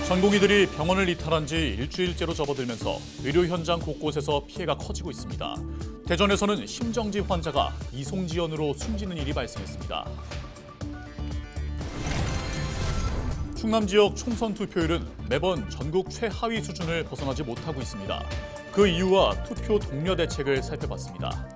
전공의들이 병원을 이탈한 지 일주일째로 접어들면서 의료 현장 곳곳에서 피해가 커지고 있습니다. 대전에서는 심정지 환자가 이송지연으로 숨지는 일이 발생했습니다. 충남 지역 총선 투표율은 매번 전국 최하위 수준을 벗어나지 못하고 있습니다. 그 이유와 투표 독려 대책을 살펴봤습니다.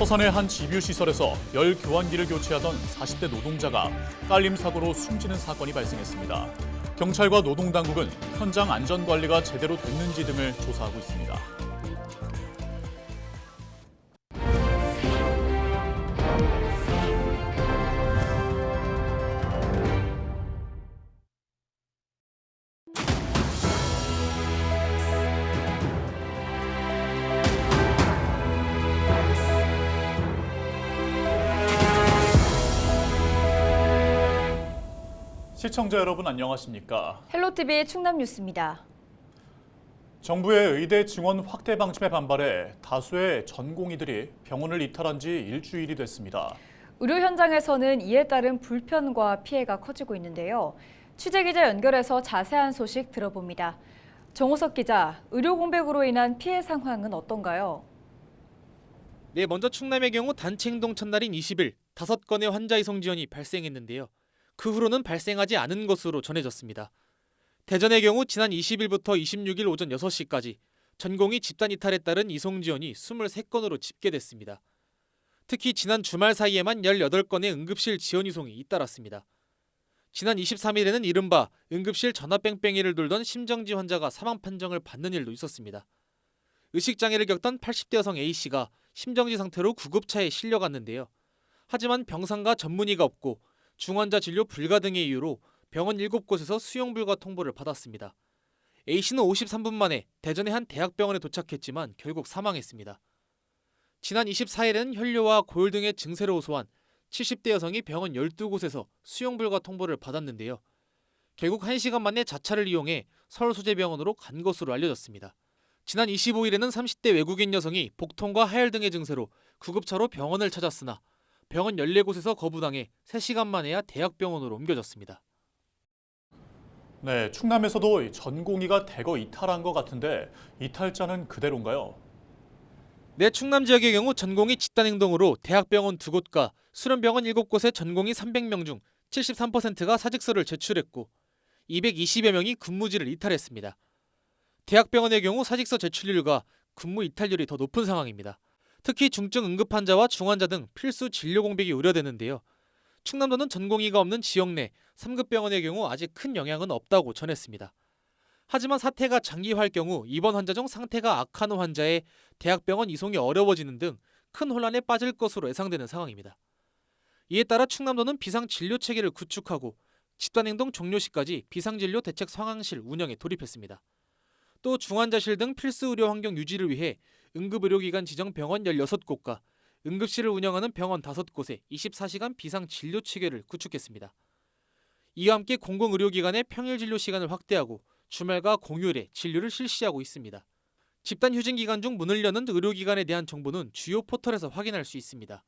서산의 한 집유시설에서 열 교환기를 교체하던 40대 노동자가 깔림 사고로 숨지는 사건이 발생했습니다. 경찰과 노동당국은 현장 안전관리가 제대로 됐는지 등을 조사하고 있습니다. 시청자 여러분 안녕하십니까? 헬로티비 충남 뉴스입니다. 정부의 의대 증원 확대 방침에 반발해 다수의 전공의들이 병원을 이탈한 지 일주일이 됐습니다. 의료 현장에서는 이에 따른 불편과 피해가 커지고 있는데요. 취재기자 연결해서 자세한 소식 들어봅니다. 정호석 기자, 의료 공백으로 인한 피해 상황은 어떤가요? 네, 먼저 충남의 경우 단체 행동 첫날인 20일 5건의 환자 이송 지연이 발생했는데요. 그 후로는 발생하지 않은 것으로 전해졌습니다. 대전의 경우 지난 20일부터 26일 오전 6시까지 전공의 집단 이탈에 따른 이송 지연이 23건으로 집계됐습니다. 특히 지난 주말 사이에만 18건의 응급실 지연 이송이 잇따랐습니다. 지난 23일에는 이른바 응급실 전화뺑뺑이를 돌던 심정지 환자가 사망 판정을 받는 일도 있었습니다. 의식장애를 겪던 80대 여성 A씨가 심정지 상태로 구급차에 실려갔는데요. 하지만 병상과 전문의가 없고 중환자 진료 불가 등의 이유로 병원 7곳에서 수용 불가 통보를 받았습니다. A씨는 53분 만에 대전의 한 대학병원에 도착했지만 결국 사망했습니다. 지난 24일에는 혈뇨와 고열 등의 증세를 호소한 70대 여성이 병원 12곳에서 수용 불가 통보를 받았는데요. 결국 1시간 만에 자차를 이용해 서울소재병원으로 간 것으로 알려졌습니다. 지난 25일에는 30대 외국인 여성이 복통과 하열 등의 증세로 구급차로 병원을 찾았으나 병원 14곳에서 거부당해 3시간 만에야 대학병원으로 옮겨졌습니다. 네, 충남에서도 전공의가 대거 이탈한 것 같은데 이탈자는 그대로인가요? 네, 충남 지역의 경우 전공의 집단 행동으로 대학병원 2곳과 수련병원 7곳의 전공의 300명 중 73%가 사직서를 제출했고 220여 명이 근무지를 이탈했습니다. 대학병원의 경우 사직서 제출률과 근무 이탈률이 더 높은 상황입니다. 특히 중증 응급환자와 중환자 등 필수 진료 공백이 우려되는데요. 충남도는 전공의가 없는 지역 내 3급 병원의 경우 아직 큰 영향은 없다고 전했습니다. 하지만 사태가 장기화할 경우 입원 환자 중 상태가 악한 환자의 대학병원 이송이 어려워지는 등 큰 혼란에 빠질 것으로 예상되는 상황입니다. 이에 따라 충남도는 비상진료 체계를 구축하고 집단행동 종료 시까지 비상진료 대책 상황실 운영에 돌입했습니다. 또 중환자실 등 필수 의료 환경 유지를 위해 응급의료기관 지정 병원 16곳과 응급실을 운영하는 병원 5곳에 24시간 비상진료 체계를 구축했습니다. 이와 함께 공공의료기관의 평일 진료 시간을 확대하고 주말과 공휴일에 진료를 실시하고 있습니다. 집단 휴진 기간 중 문을 여는 의료기관에 대한 정보는 주요 포털에서 확인할 수 있습니다.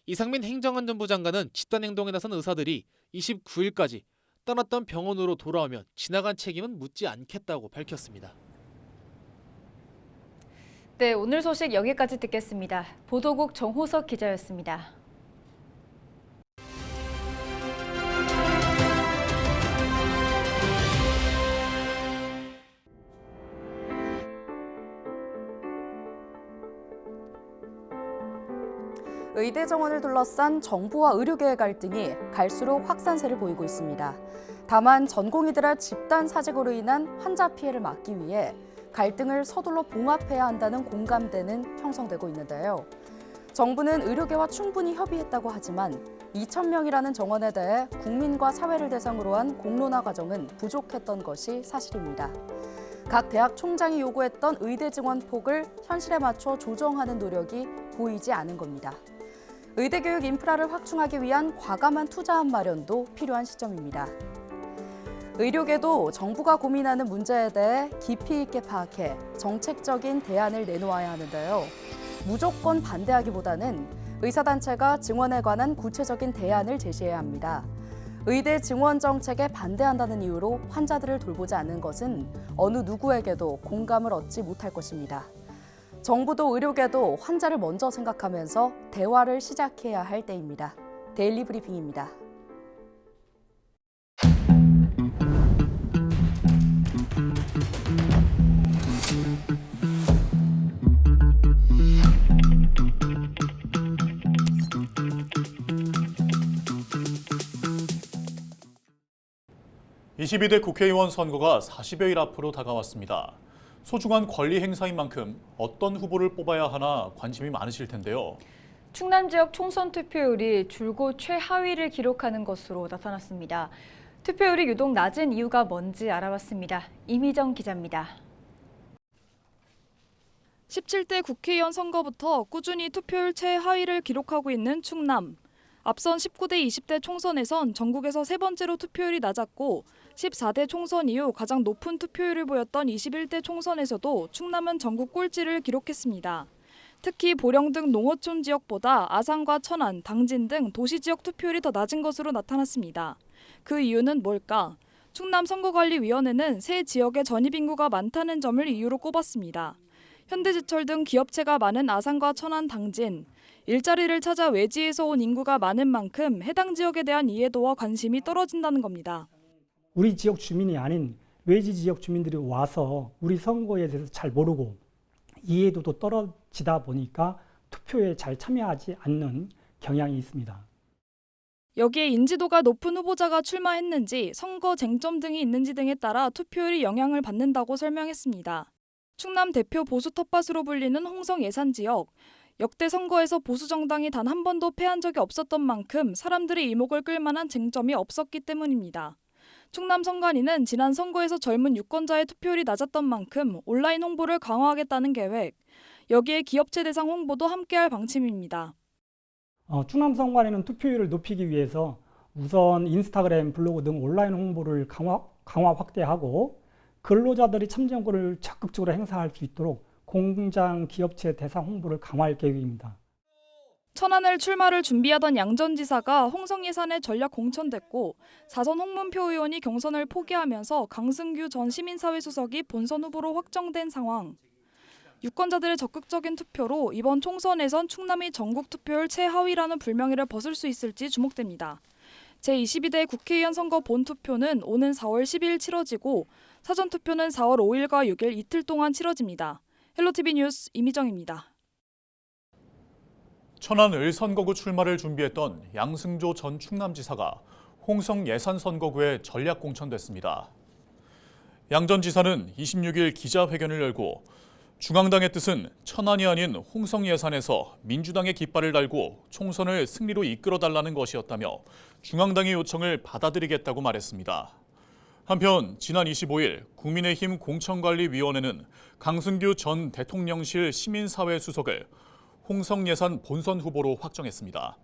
이상민 행정안전부 장관은 집단 행동에 나선 의사들이 29일까지 떠났던 병원으로 돌아오면 지나간 책임은 묻지 않겠다고 밝혔습니다. 네, 오늘 소식 여기까지 듣겠습니다. 보도국 정호석 기자였습니다. 의대 정원을 둘러싼 정부와 의료계의 갈등이 갈수록 확산세를 보이고 있습니다. 다만 전공의들의 집단 사직으로 인한 환자 피해를 막기 위해 갈등을 서둘러 봉합해야 한다는 공감대는 형성되고 있는데요. 정부는 의료계와 충분히 협의했다고 하지만 2,000명이라는 정원에 대해 국민과 사회를 대상으로 한 공론화 과정은 부족했던 것이 사실입니다. 각 대학 총장이 요구했던 의대 증원 폭을 현실에 맞춰 조정하는 노력이 보이지 않은 겁니다. 의대 교육 인프라를 확충하기 위한 과감한 투자안 마련도 필요한 시점입니다. 의료계도 정부가 고민하는 문제에 대해 깊이 있게 파악해 정책적인 대안을 내놓아야 하는데요. 무조건 반대하기보다는 의사단체가 증원에 관한 구체적인 대안을 제시해야 합니다. 의대 증원 정책에 반대한다는 이유로 환자들을 돌보지 않는 것은 어느 누구에게도 공감을 얻지 못할 것입니다. 정부도 의료계도 환자를 먼저 생각하면서 대화를 시작해야 할 때입니다. 데일리 브리핑입니다. (22대) 국회의원 선거가 40여일 앞으로 다가왔습니다. 소중한 권리 행사인 만큼 어떤 후보를 뽑아야 하나 관심이 많으실 텐데요. 충남 지역 총선 투표율이 줄곧 최하위를 기록하는 것으로 나타났습니다. 투표율이 유독 낮은 이유가 뭔지 알아봤습니다. 이미정 기자입니다. 17대 국회의원 선거부터 꾸준히 투표율 최하위를 기록하고 있는 충남. 앞선 19대 20대 총선에선 전국에서 세 번째로 투표율이 낮았고 14대 총선 이후 가장 높은 투표율을 보였던 21대 총선에서도 충남은 전국 꼴찌를 기록했습니다. 특히 보령 등 농어촌 지역보다 아산과 천안, 당진 등 도시 지역 투표율이 더 낮은 것으로 나타났습니다. 그 이유는 뭘까? 충남선거관리위원회는 새 지역에 전입 인구가 많다는 점을 이유로 꼽았습니다. 현대제철 등 기업체가 많은 아산과 천안, 당진, 일자리를 찾아 외지에서 온 인구가 많은 만큼 해당 지역에 대한 이해도와 관심이 떨어진다는 겁니다. 우리 지역 주민이 아닌 외지 지역 주민들이 와서 우리 선거에 대해서 잘 모르고 이해도도 떨어지다 보니까 투표에 잘 참여하지 않는 경향이 있습니다. 여기에 인지도가 높은 후보자가 출마했는지 선거 쟁점 등이 있는지 등에 따라 투표율이 영향을 받는다고 설명했습니다. 충남 대표 보수 텃밭으로 불리는 홍성 예산 지역. 역대 선거에서 보수 정당이 단 한 번도 패한 적이 없었던 만큼 사람들의 이목을 끌만한 쟁점이 없었기 때문입니다. 충남 선관위는 지난 선거에서 젊은 유권자의 투표율이 낮았던 만큼 온라인 홍보를 강화하겠다는 계획. 여기에 기업체 대상 홍보도 함께할 방침입니다. 충남 선관위는 투표율을 높이기 위해서 우선 인스타그램, 블로그 등 온라인 홍보를 강화 확대하고 근로자들이 참정권을 적극적으로 행사할 수 있도록 공장, 기업체 대상 홍보를 강화할 계획입니다. 천안을 출마를 준비하던 양 전 지사가 홍성 예산에 전략 공천됐고 사선 홍문표 의원이 경선을 포기하면서 강승규 전 시민사회 수석이 본선 후보로 확정된 상황. 유권자들의 적극적인 투표로 이번 총선에선 충남이 전국 투표율 최하위라는 불명예를 벗을 수 있을지 주목됩니다. 제22대 국회의원 선거 본투표는 오는 4월 10일 치러지고 사전투표는 4월 5일과 6일 이틀 동안 치러집니다. 헬로티비 뉴스 이미정입니다. 천안 을선거구 출마를 준비했던 양승조 전 충남지사가 홍성 예산선거구에 전략 공천됐습니다. 양 전 지사는 26일 기자회견을 열고 중앙당의 뜻은 천안이 아닌 홍성 예산에서 민주당의 깃발을 달고 총선을 승리로 이끌어달라는 것이었다며 중앙당의 요청을 받아들이겠다고 말했습니다. 한편 지난 25일 국민의힘 공천관리위원회는 강승규 전 대통령실 시민사회 수석을 홍성 예산 본선 후보로 확정했습니다.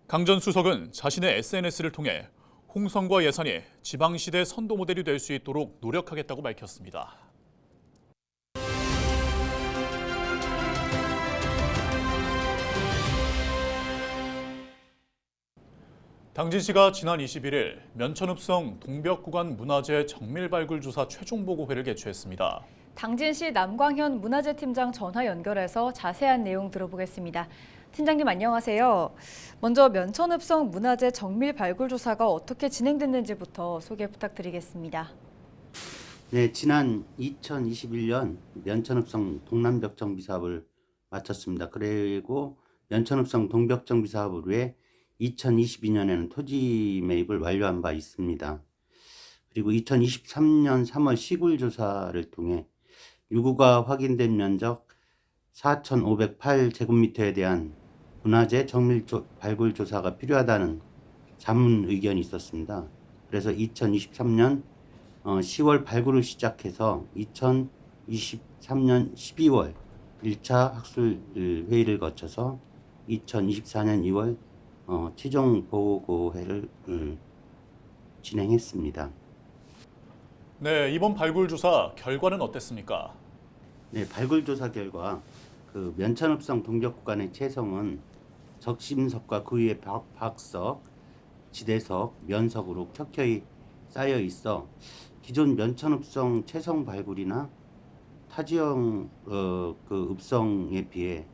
강 전 수석은 자신의 SNS를 통해 홍성과 예산이 지방시대 선도 모델이 될 수 있도록 노력하겠다고 밝혔습니다. 당진시가 지난 21일 면천읍성 동벽구간 문화재 정밀 발굴 조사 최종 보고회를 개최했습니다. 당진시 남광현 문화재팀장 전화 연결해서 자세한 내용 들어보겠습니다. 팀장님 안녕하세요. 먼저 면천읍성 문화재 정밀 발굴 조사가 어떻게 진행됐는지부터 소개 부탁드리겠습니다. 네, 지난 2021년 면천읍성 동남벽 정비 사업을 마쳤습니다. 그리고 면천읍성 동벽 정비 사업을 위해 2022년에는 토지 매입을 완료한 바 있습니다. 그리고 2023년 3월 시굴 조사를 통해 유구가 확인된 면적 4,508제곱미터에 대한 문화재 정밀 발굴 조사가 필요하다는 자문 의견이 있었습니다. 그래서 2023년 10월 발굴을 시작해서 2023년 12월 1차 학술 회의를 거쳐서 2024년 2월 최종 보고회를 진행했습니다. 네, 이번 발굴 조사 결과는 어땠습니까? 네, 발굴 조사 결과 그 면천읍성 동벽 구간의 채성은 적심석과 그 위에 박석, 지대석, 면석으로 켜켜이 쌓여 있어 기존 면천읍성 채성 발굴이나 타지형 그 읍성에 비해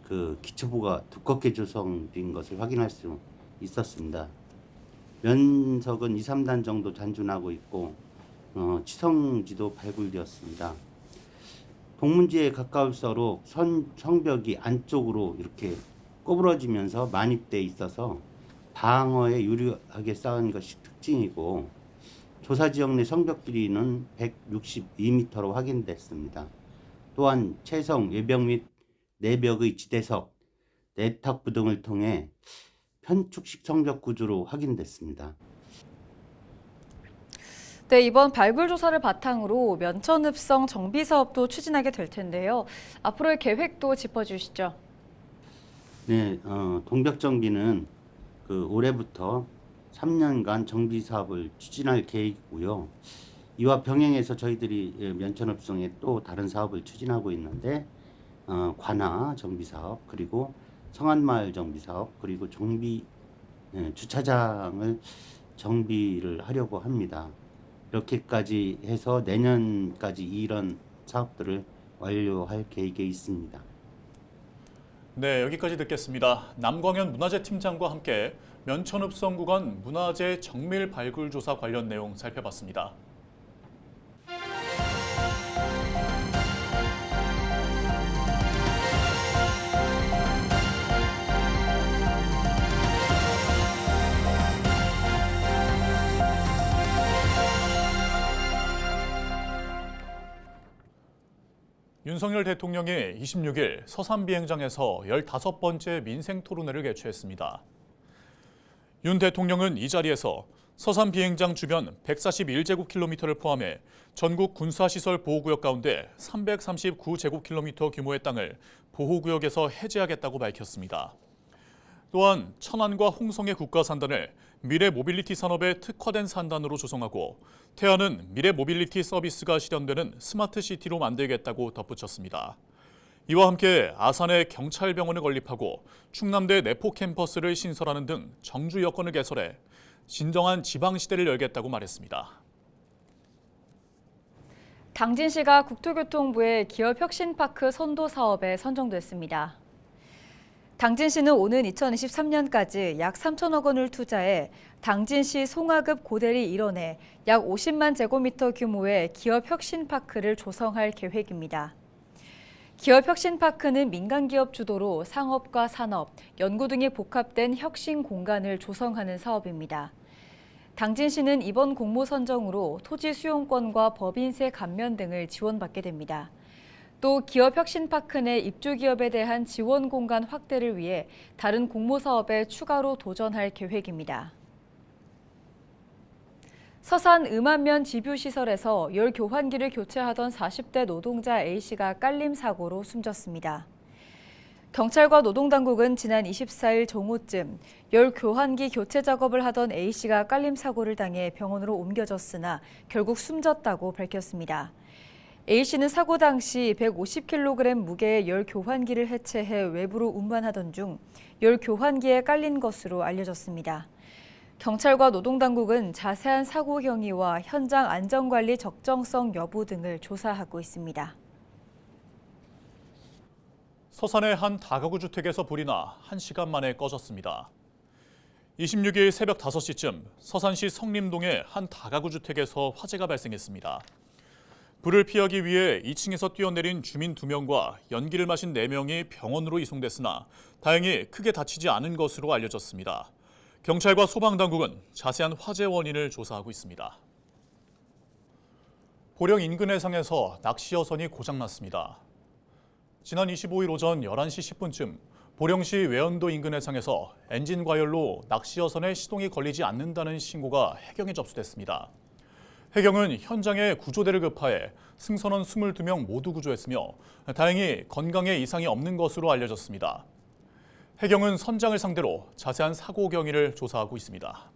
그 기초부가 두껍게 조성된 것을 확인할 수 있었습니다. 면석은 2, 3단 정도 잔존하고 있고 치성지도 발굴되었습니다. 동문지에 가까울수록 성벽이 안쪽으로 이렇게 꼬부러지면서 만입돼 있어서 방어에 유리하게 쌓은 것이 특징이고 조사 지역 내 성벽 길이는 162m로 확인됐습니다. 또한 채성, 외벽 및 내벽의 지대석, 내탁부 등을 통해 편축식 성벽 구조로 확인됐습니다. 네, 이번 발굴 조사를 바탕으로 면천읍성 정비 사업도 추진하게 될 텐데요. 앞으로의 계획도 짚어주시죠. 네, 동벽정비는 올해부터 3년간 정비 사업을 추진할 계획이고요. 이와 병행해서 저희들이 면천읍성에 또 다른 사업을 추진하고 있는데 관하 정비 사업, 그리고 성안마을 정비 사업, 그리고 주차장을 정비를 하려고 합니다. 이렇게까지 해서 내년까지 이런 사업들을 완료할 계획에 있습니다. 네, 여기까지 듣겠습니다. 남광현 문화재 팀장과 함께 면천읍성 구간 문화재 정밀 발굴 조사 관련 내용 살펴봤습니다. 윤석열 대통령이 26일 서산 비행장에서 15번째 민생 토론회를 개최했습니다. 윤 대통령은 이 자리에서 서산 비행장 주변 141제곱킬로미터를 포함해 전국 군사시설 보호구역 가운데 339제곱킬로미터 규모의 땅을 보호구역에서 해제하겠다고 밝혔습니다. 또한 천안과 홍성의 국가산단을 미래 모빌리티 산업의 특화된 산단으로 조성하고 태안은 미래 모빌리티 서비스가 실현되는 스마트 시티로 만들겠다고 덧붙였습니다. 이와 함께 아산에 경찰병원을 건립하고 충남대 내포 캠퍼스를 신설하는 등 정주 여건을 개설해 진정한 지방시대를 열겠다고 말했습니다. 당진시가 국토교통부의 기업혁신파크 선도 사업에 선정됐습니다. 당진시는 오는 2023년까지 약 3천억 원을 투자해 당진시 송하급 고대리 일원에 약 50만 제곱미터 규모의 기업혁신파크를 조성할 계획입니다. 기업혁신파크는 민간기업 주도로 상업과 산업, 연구 등이 복합된 혁신 공간을 조성하는 사업입니다. 당진시는 이번 공모 선정으로 토지 수용권과 법인세 감면 등을 지원받게 됩니다. 또 기업혁신파크 내 입주기업에 대한 지원 공간 확대를 위해 다른 공모 사업에 추가로 도전할 계획입니다. 서산 음암면 집유시설에서 열 교환기를 교체하던 40대 노동자 A씨가 깔림 사고로 숨졌습니다. 경찰과 노동당국은 지난 24일 정오쯤 열 교환기 교체 작업을 하던 A씨가 깔림 사고를 당해 병원으로 옮겨졌으나 결국 숨졌다고 밝혔습니다. A씨는 사고 당시 150kg 무게의 열 교환기를 해체해 외부로 운반하던 중 열 교환기에 깔린 것으로 알려졌습니다. 경찰과 노동당국은 자세한 사고 경위와 현장 안전관리 적정성 여부 등을 조사하고 있습니다. 서산의 한 다가구 주택에서 불이 나 1시간 만에 꺼졌습니다. 26일 새벽 5시쯤 서산시 성림동의 한 다가구 주택에서 화재가 발생했습니다. 불을 피하기 위해 2층에서 뛰어내린 주민 2명과 연기를 마신 4명이 병원으로 이송됐으나 다행히 크게 다치지 않은 것으로 알려졌습니다. 경찰과 소방당국은 자세한 화재 원인을 조사하고 있습니다. 보령 인근 해상에서 낚시 여선이 고장났습니다. 지난 25일 오전 11시 10분쯤 보령시 외연도 인근 해상에서 엔진 과열로 낚시 여선에 시동이 걸리지 않는다는 신고가 해경에 접수됐습니다. 해경은 현장에 구조대를 급파해 승선원 22명 모두 구조했으며 다행히 건강에 이상이 없는 것으로 알려졌습니다. 해경은 선장을 상대로 자세한 사고 경위를 조사하고 있습니다.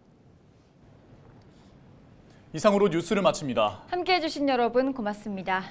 이상으로 뉴스를 마칩니다. 함께해 주신 여러분 고맙습니다.